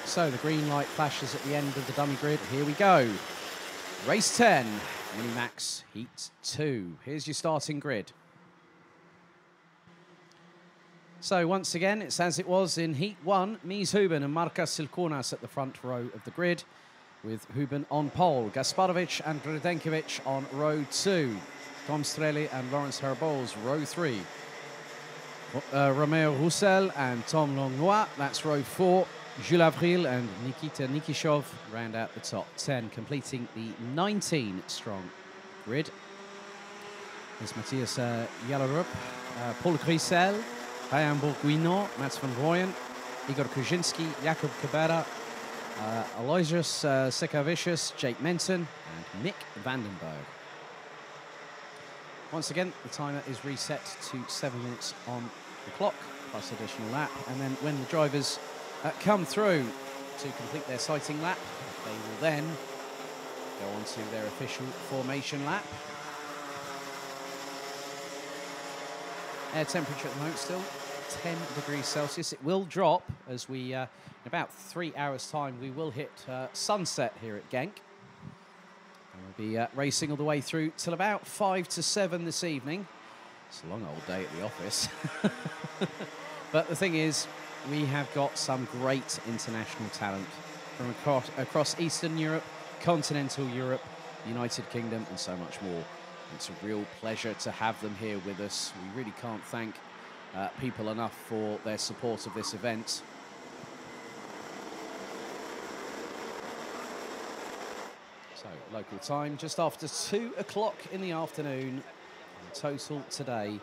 So the green light flashes at the end of the dummy grid. Here we go. Race 10, Minimax Heat 2. Here's your starting grid. So once again, it's as it was in Heat 1. Mies Houben and Marcus Silkonas at the front row of the grid, with Houben on pole, Gasparovic and Radenkovic on row 2, Tom Strele and Laurens Herboz, row 3, Romeo Roussel and Tom Langlois, that's row 4, Jules Avril and Nikita Nikishov round out the top 10, completing the 19-strong grid. There's Matthias Jallerup, Paul Grisel, Ryan Bourguignon, Mats van Rooyen, Igor Kuzinski, Jakub Kabera, Aloysius Sekavicius, Jake Menton, and Mick Vandenberg. Once again, the timer is reset to 7 minutes on the clock, plus additional lap. And then when the drivers come through to complete their sighting lap, they will then go on to their official formation lap. Air temperature at the moment still 10 degrees Celsius. It will drop as we, in about 3 hours' time, we will hit sunset here at Genk. And we'll be racing all the way through till about 5 to 7 this evening. It's a long old day at the office. But the thing is, we have got some great international talent from across Eastern Europe, continental Europe, United Kingdom, and so much more. It's a real pleasure to have them here with us. We really can't thank people enough for their support of this event. So, local time, just after 2 o'clock in the afternoon. In total today,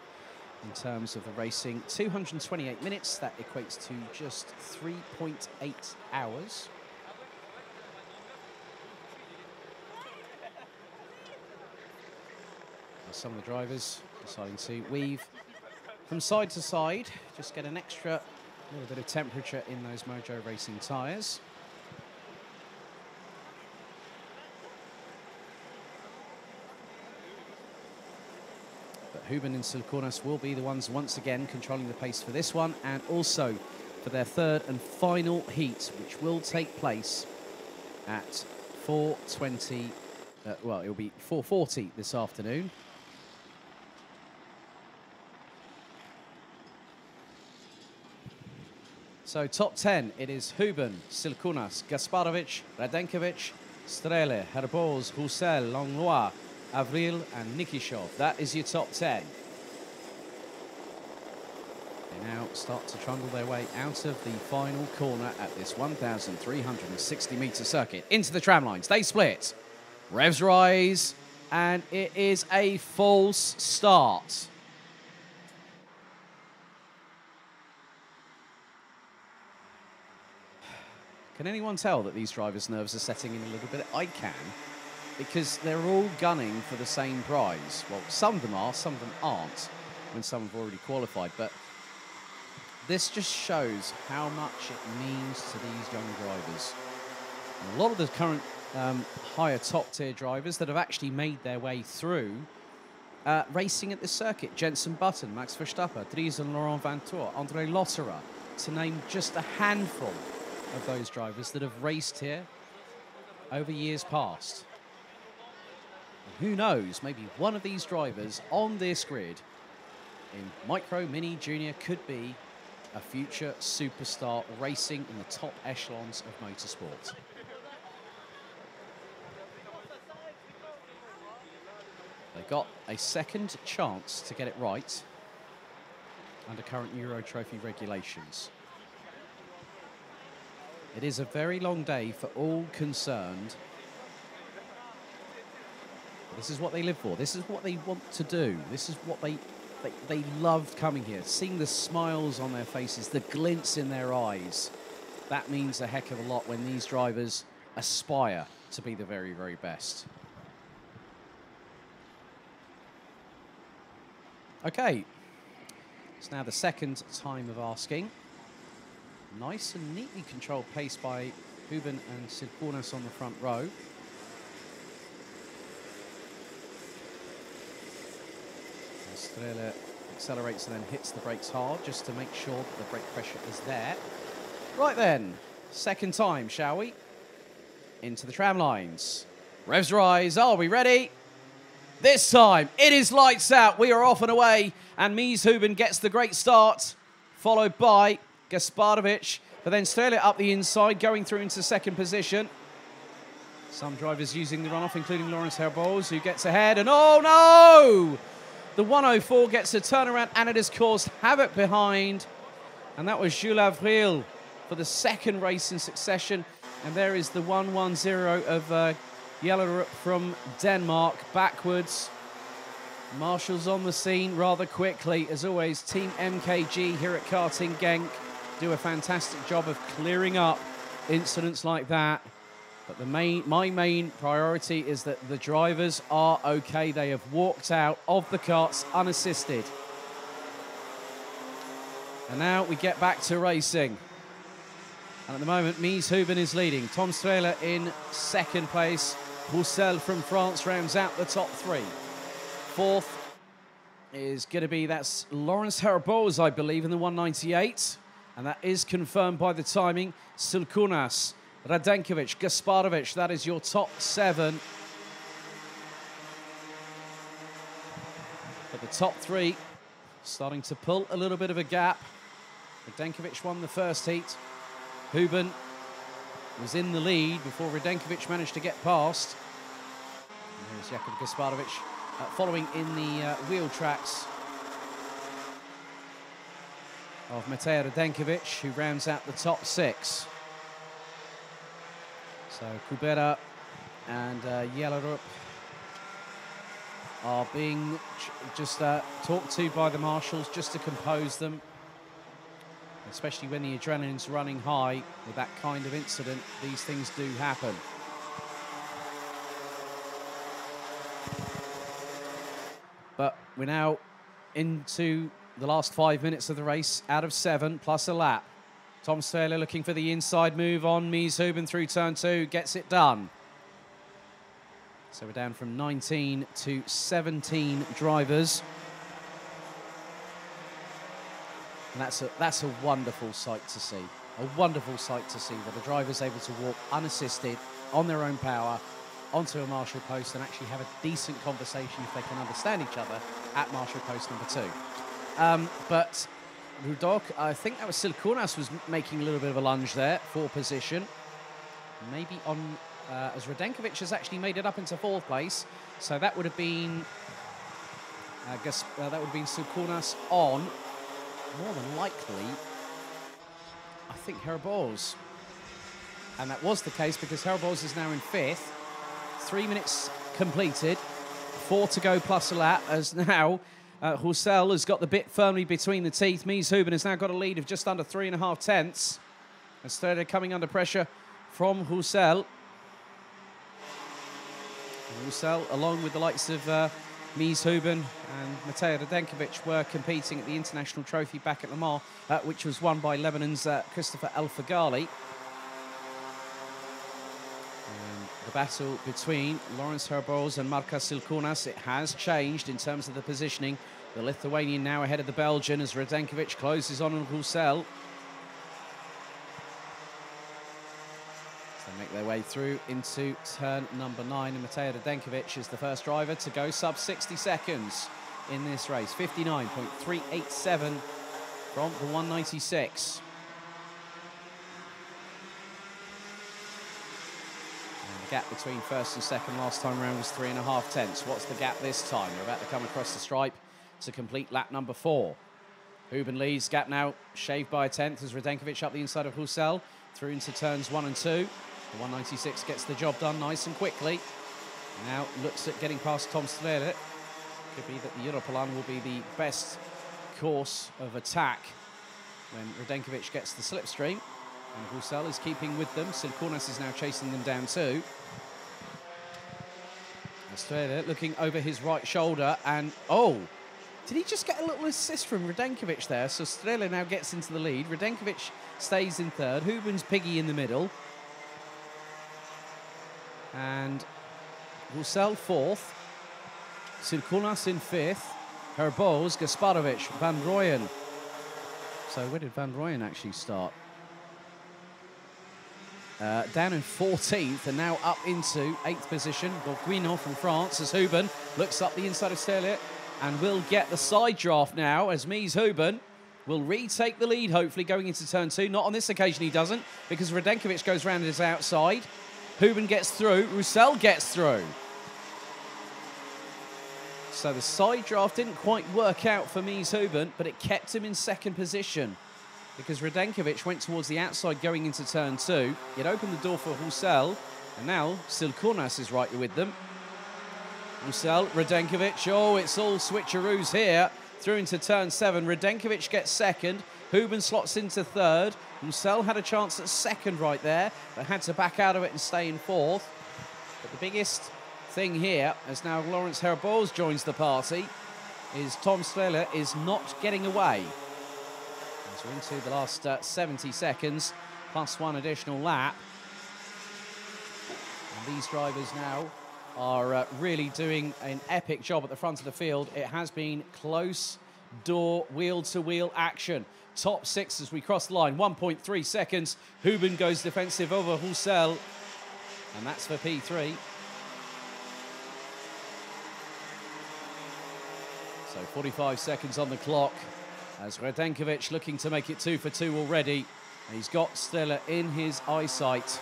in terms of the racing, 228 minutes. That equates to just 3.8 hours. Some of the drivers deciding to weave from side to side, just get an extra little bit of temperature in those Mojo Racing tyres. But Houben and Silkonas will be the ones once again controlling the pace for this one, and also for their third and final heat, which will take place at 4:20. Well, it'll be 4:40 this afternoon. So top 10, it is Houben, Silkonas, Gasparovic, Radenkovic, Strele, Herboz, Roussel, Langlois, Avril and Nikishov. That is your top 10. They now start to trundle their way out of the final corner at this 1,360-metre circuit. Into the tram lines, they split. Revs rise, and it is a false start. Can anyone tell that these drivers' nerves are setting in a little bit? I can, because they're all gunning for the same prize. Well, some of them are, some of them aren't, when some have already qualified. But this just shows how much it means to these young drivers. And a lot of the current higher top-tier drivers that have actually made their way through racing at this circuit. Jenson Button, Max Verstappen, Dries and Laurent Vantour, Andre Lotterer, to name just a handful of those drivers that have raced here over years past. And who knows, maybe one of these drivers on this grid in Micro, Mini, Junior could be a future superstar racing in the top echelons of motorsport. They got a second chance to get it right under current Euro Trophy regulations. It is a very long day for all concerned. This is what they live for. This is what they want to do. This is what they love coming here. Seeing the smiles on their faces, the glints in their eyes. That means a heck of a lot when these drivers aspire to be the very, very best. Okay. It's now the second time of asking. Nice and neatly controlled pace by Houben and Silkonas on the front row. Strele accelerates and then hits the brakes hard just to make sure that the brake pressure is there. Right then, second time, shall we? Into the tram lines. Revs rise. Are we ready? This time, it is lights out. We are off and away. And Mies Houben gets the great start, followed by Gasparovic. But then Strele up the inside, going through into second position. Some drivers using the runoff, including Laurens Herboz, who gets ahead. And oh no! The 104 gets a turnaround, and it has caused havoc behind. And that was Jules Avril for the second race in succession. And there is the 110 of Jellerup from Denmark, backwards. Marshall's on the scene rather quickly. As always, Team MKG here at Karting Genk do a fantastic job of clearing up incidents like that. But my main priority is that the drivers are okay. They have walked out of the karts unassisted. And now we get back to racing. And at the moment, Mies Houben is leading. Tom Strele in second place. Roussel from France rounds out the top three. Fourth is going to be, that's Laurens Herboz, I believe, in the 198. And that is confirmed by the timing. Silkunas, Radenkovic, Gasparovic, that is your top seven. But the top three starting to pull a little bit of a gap. Radenkovic won the first heat. Houben was in the lead before Radenkovic managed to get past. And here's Jakub Gasparovic following in the wheel tracks of Matej Radenkovic, who rounds out the top six. So Kubera and Jellerup are being just talked to by the marshals just to compose them. Especially when the adrenaline's running high with that kind of incident, these things do happen. But we're now into the last 5 minutes of the race, out of 7, plus a lap. Tom Strele looking for the inside move on Mies Houben through turn 2, gets it done. So we're down from 19 to 17 drivers. And that's a wonderful sight to see. A wonderful sight to see that a driver's able to walk unassisted on their own power onto a marshal post and actually have a decent conversation if they can understand each other at marshal post number 2. But Rudok, I think that was Silkunas was making a little bit of a lunge there for position. Maybe on, as Radenkovic has actually made it up into 4th place. So that would have been, Silkunas on. More than likely, I think Herboz. And that was the case because Herboz is now in 5th. 3 minutes completed. 4 to go plus a lap as now Roussel has got the bit firmly between the teeth. Mies Houben has now got a lead of just under 3.5 tenths. And Strele coming under pressure from Roussel. Roussel, along with the likes of Mies Houben and Matej Radenkovic, were competing at the International Trophy back at Le Mans, which was won by Lebanon's Christopher El Faghali. The battle between Laurens Herboz and Marcus Silkunas, it has changed in terms of the positioning. The Lithuanian now ahead of the Belgian as Radenkovic closes on Roussel. So they make their way through into turn number 9, and Matej Radenkovic is the first driver to go sub 60 seconds in this race. 59.387 from the 196. Gap between first and second last time around was 3.5 tenths. What's the gap this time? They're about to come across the stripe to complete lap number 4. Houben leads, gap now shaved by a tenth as Radenkovic up the inside of Roussel through into turns 1 and 2. The 196 gets the job done nice and quickly. Now looks at getting past Tom Strele. Could be that the Europolon will be the best course of attack when Radenkovic gets the slipstream. And Roussel is keeping with them. Silkunas is now chasing them down too. Strele looking over his right shoulder and, oh, did he just get a little assist from Radenkovic there? So Strele now gets into the lead. Radenkovic stays in 3rd. Houben's piggy in the middle. And Roussel 4th. Silkunas in 5th. Herboz, Gasparovic, Van Rooyen. So where did Van Rooyen actually start? down in 14th and now up into 8th position. Bourguignon from France as Houben looks up the inside of Sterlet and will get the side draft now as Mies Houben will retake the lead, hopefully, going into turn 2. Not on this occasion, he doesn't, because Radenkovic goes round his outside. Houben gets through. Roussel gets through. So the side draft didn't quite work out for Mies Houben, but it kept him in 2nd position because Radenkovic went towards the outside going into turn 2. It opened the door for Roussel, and now Silkournas is right with them. Roussel, Radenkovic. Oh, it's all switcheroos here. Through into turn 7. Radenkovic gets 2nd. Houben slots into 3rd. Roussel had a chance at 2nd right there, but had to back out of it and stay in 4th. But the biggest thing here, as now Laurens Herboz joins the party, is Tom Strehler is not getting away. As we're into the last 70 seconds, plus 1 additional lap. And these drivers now are really doing an epic job at the front of the field. It has been close door, wheel-to-wheel action. Top 6 as we cross the line, 1.3 seconds. Houben goes defensive over Roussel, and that's for P3. So 45 seconds on the clock as Radenkovic looking to make it 2 for 2 already. He's got Stella in his eyesight.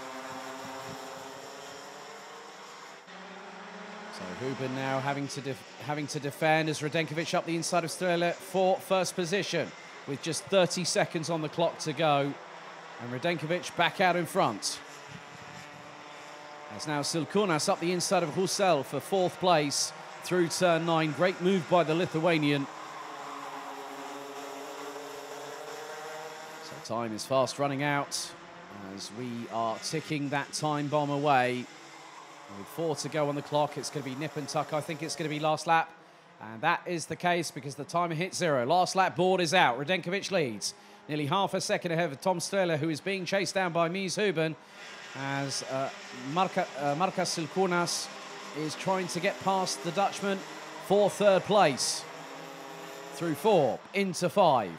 So Houben now having to defend as Radenkovic up the inside of Strehler for 1st position with just 30 seconds on the clock to go. And Radenkovic back out in front. As now Silkournas up the inside of Roussel for 4th place through turn 9. Great move by the Lithuanian. So time is fast running out as we are ticking that time bomb away. With 4 to go on the clock, it's going to be nip and tuck. I think it's going to be last lap. And that is the case because the timer hit 0. Last lap board is out. Radenkovic leads. Nearly half a second ahead of Tom Strehler, who is being chased down by Mies Houben as Marcus Silkournas is trying to get past the Dutchman for 3rd place. Through 4, into 5.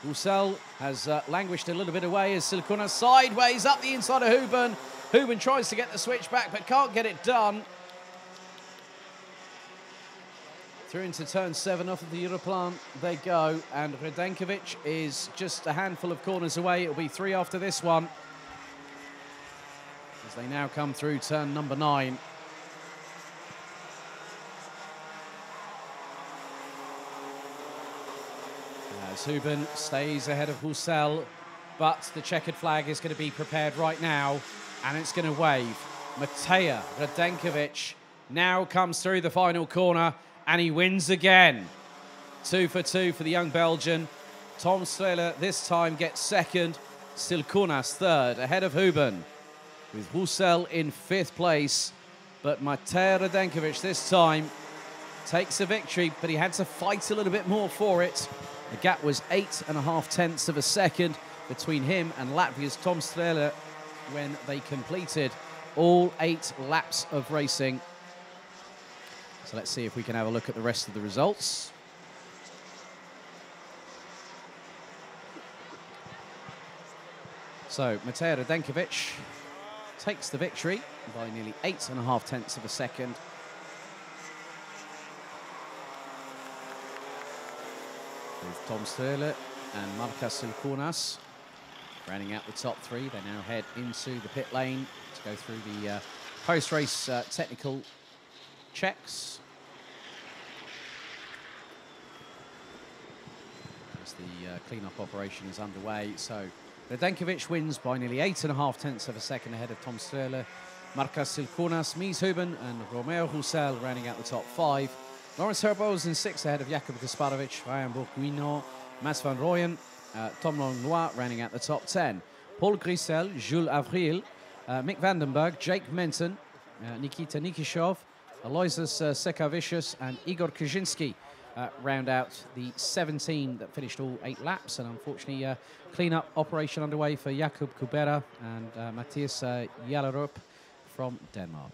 Roussel has languished a little bit away as Silkournas sideways up the inside of Houben. Houben tries to get the switch back, but can't get it done. Through into turn 7, off of the Europlan they go, and Radenkovic is just a handful of corners away. It'll be 3 after this one, as they now come through turn number 9. As Houben stays ahead of Roussel, but the checkered flag is going to be prepared right now, and it's going to wave. Matej Radenkovic now comes through the final corner, and he wins again. 2 for 2 for the young Belgian. Tom Strehler this time gets 2nd. Silkournas 3rd, ahead of Houben, with Roussel in 5th place. But Matej Radenkovic this time takes a victory, but he had to fight a little bit more for it. The gap was 8.5 tenths of a second between him and Latvia's Tom Strehler when they completed all 8 laps of racing. So let's see if we can have a look at the rest of the results. So Matej Radenkovic takes the victory by nearly 8.5 tenths of a second. With Tom Strehler and Marcus Silkournas rounding out the top 3. They now head into the pit lane to go through the post-race technical checks. As the clean-up operation is underway. So Radenkovic wins by nearly 8.5 tenths of a second ahead of Tom Strehler. Marcus Silkournas, Mies Houben and Romeo Roussel rounding out the top 5. Laurens Herboz in 6th ahead of Jakub Kasparovic, Ryan Bourguignon, Mats van Rooyen, Tom Langlois rounding out the top 10. Paul Grisel, Jules Avril, Mick Vandenberg, Jake Menton, Nikita Nikishov, Aloysius Sekavicius and Igor Kaczynski round out the 17 that finished all 8 laps. And unfortunately, clean-up operation underway for Jakub Kubera and Matthias Jallerup from Denmark.